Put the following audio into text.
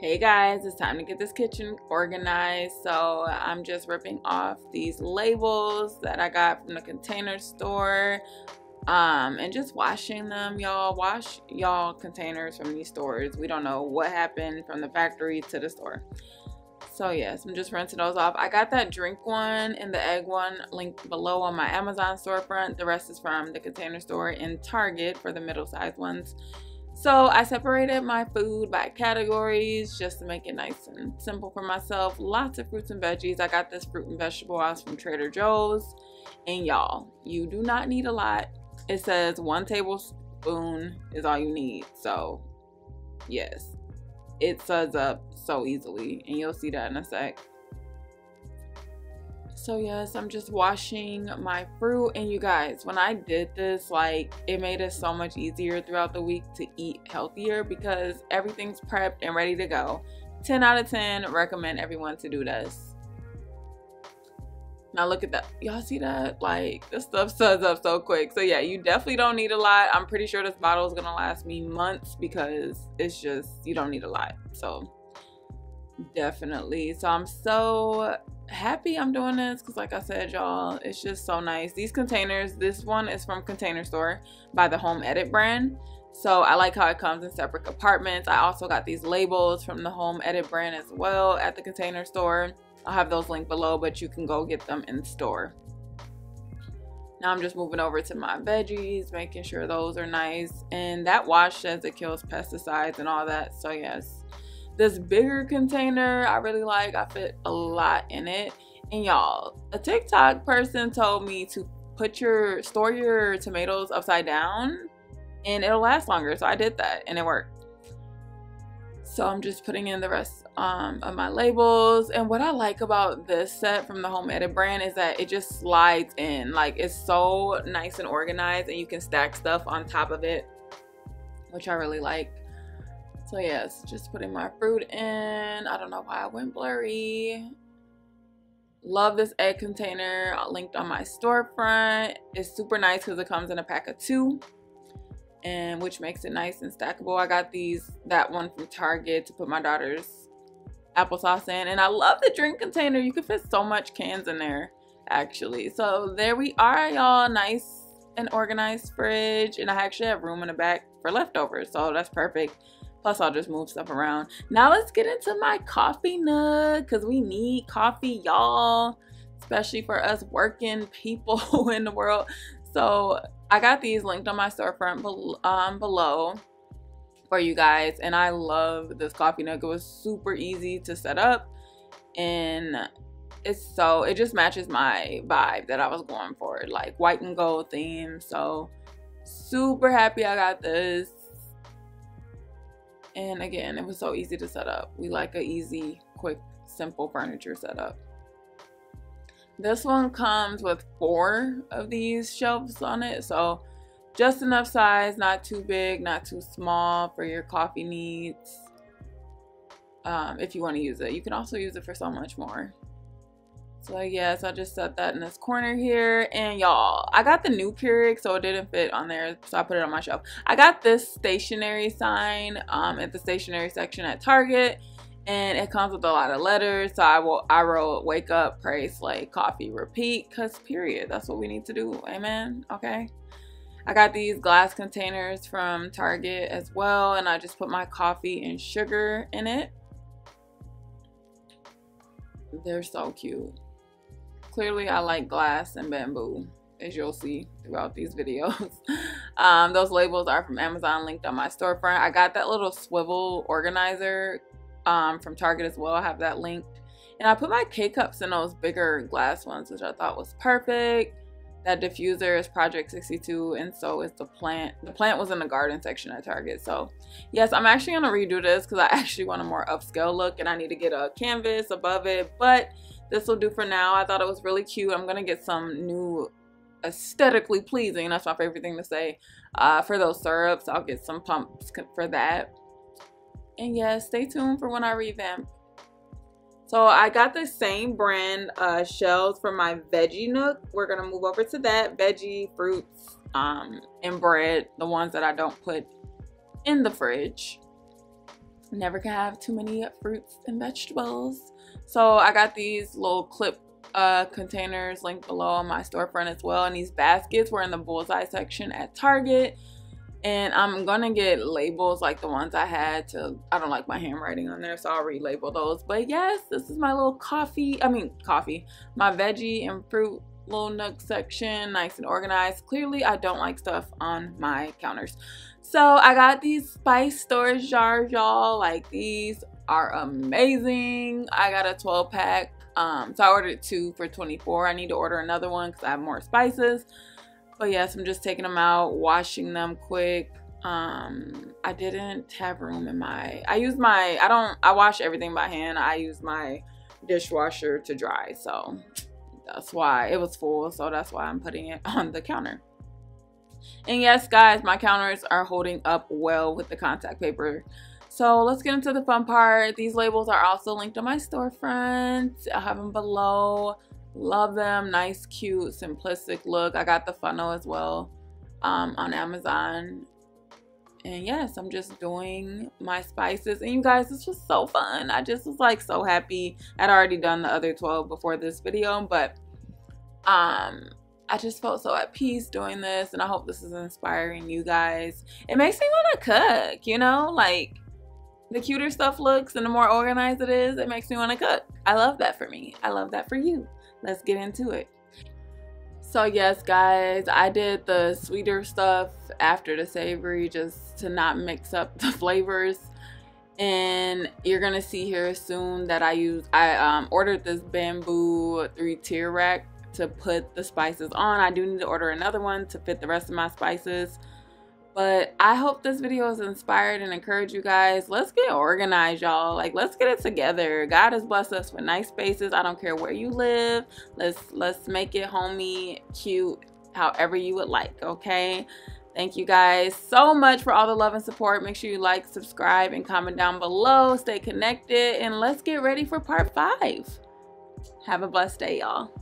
Hey guys, it's time to get this kitchen organized. So I'm just ripping off these labels that I got from the Container Store, and just washing them. Y'all wash y'all containers from these stores. We don't know what happened from the factory to the store. So yes, I'm just rinsing those off. I got that drink one and the egg one linked below on my Amazon storefront. The rest is from the Container Store and Target for the middle-sized ones. So I separated my food by categories just to make it nice and simple for myself. Lots of fruits and veggies. I got this fruit and vegetable house from Trader Joe's. And y'all, you do not need a lot. It says 1 tablespoon is all you need. So yes, it suds up so easily, and you'll see that in a sec. So yes, I'm just washing my fruit, and you guys, when I did this, like, it made it so much easier throughout the week to eat healthier because everything's prepped and ready to go. 10 out of 10, recommend everyone to do this. Now look at that. Y'all see that? Like, this stuff suds up so quick. So yeah, you definitely don't need a lot. I'm pretty sure this bottle is gonna last me months because it's just, you don't need a lot. So definitely. So I'm so happy I'm doing this because, like I said, y'all, it's just so nice. These containers, this one is from Container Store by the Home Edit brand. So I like how it comes in separate compartments. I also got these labels from the Home Edit brand as well at the Container Store. I'll have those linked below, but you can go get them in store. Now I'm just moving over to my veggies, making sure those are nice. And that wash says it kills pesticides and all that. So yes, this bigger container I really like. I fit a lot in it. And y'all, a TikTok person told me to store your tomatoes upside down and it'll last longer. So I did that and it worked. So I'm just putting in the rest of my labels. And what I like about this set from the Home Edit brand is that it just slides in. Like, it's so nice and organized, and you can stack stuff on top of it, which I really like. So yes, just putting my fruit in. I don't know why I went blurry. Love this egg container linked on my storefront. It's super nice because it comes in a pack of 2. And which makes it nice and stackable. I got that one from Target to put my daughter's applesauce in, and I love the drink container. You can fit so much cans in there actually. So there we are, y'all. Nice and organized fridge, and I actually have room in the back for leftovers, so that's perfect. Plus I'll just move stuff around. Now let's get into my coffee nug because we need coffee, y'all, especially for us working people in the world. So I got these linked on my storefront below for you guys, and I love this coffee nug. It was super easy to set up, and it just matches my vibe that I was going for, like white and gold theme. So super happy I got this. And again, it was so easy to set up. We like a easy, quick, simple furniture setup. This one comes with 4 of these shelves on it, so just enough size, not too big, not too small for your coffee needs. If you want to use it, you can also use it for so much more. So yes, I just set that in this corner here. And y'all, I got the new Keurig, so it didn't fit on there, so I put it on my shelf. I got this stationery sign at the stationery section at Target. And it comes with a lot of letters. So I wrote wake up, pray, slay, coffee, repeat, because period. That's what we need to do. Amen. Okay. I got these glass containers from Target as well. And I just put my coffee and sugar in it. They're so cute. Clearly I like glass and bamboo, as you'll see throughout these videos. Those labels are from Amazon, linked on my storefront. I got that little swivel organizer from Target as well. I have that linked. And I put my K-cups in those bigger glass ones, which I thought was perfect. That diffuser is Project 62, and so is the plant. The plant was in the garden section at Target. So yes, I'm actually going to redo this because I actually want a more upscale look, and I need to get a canvas above it, but this will do for now. I thought it was really cute. I'm going to get some new aesthetically pleasing, that's my favorite thing to say, for those syrups. I'll get some pumps for that. And yes, stay tuned for when I revamp. So I got the same brand shells for my veggie nook. We're going to move over to that. Veggie, fruits, and bread, the ones that I don't put in the fridge. Never can have too many fruits and vegetables. So I got these little clip containers linked below on my storefront as well, and these baskets were in the bullseye section at Target. And I'm gonna get labels like the ones I had I don't like my handwriting on there, so I'll relabel those. But yes, this is my little my veggie and fruit little nook section, nice and organized. Clearly I don't like stuff on my counters. So I got these spice storage jars, y'all. Like, these are amazing. I got a 12 pack. So I ordered 2 for $24. I need to order another one because I have more spices. But yes, I'm just taking them out, washing them quick. I didn't have room in my, I wash everything by hand. I use my dishwasher to dry. So that's why it was full. So that's why I'm putting it on the counter. And yes, guys, my counters are holding up well with the contact paper. So let's get into the fun part. These labels are also linked on my storefront. I have them below. Love them. Nice, cute, simplistic look. I got the funnel as well on Amazon. And yes, I'm just doing my spices. And you guys, this was so fun. I just was like so happy. I'd already done the other 12 before this video, but I just felt so at peace doing this, and I hope this is inspiring you guys. It makes me want to cook, you know, like the cuter stuff looks and the more organized it is, it makes me want to cook. I love that for me. I love that for you. Let's get into it. So yes, guys, I did the sweeter stuff after the savory just to not mix up the flavors. And you're gonna see here soon that I ordered this bamboo 3-tier rack to put the spices on. I do need to order another one to fit the rest of my spices. But I hope this video has inspired and encouraged you guys. Let's get organized, y'all. Like, let's get it together. God has blessed us with nice spaces. I don't care where you live. Let's make it homey, cute, however you would like, okay? Thank you guys so much for all the love and support. Make sure you like, subscribe, and comment down below. Stay connected, and let's get ready for part 5. Have a blessed day, y'all.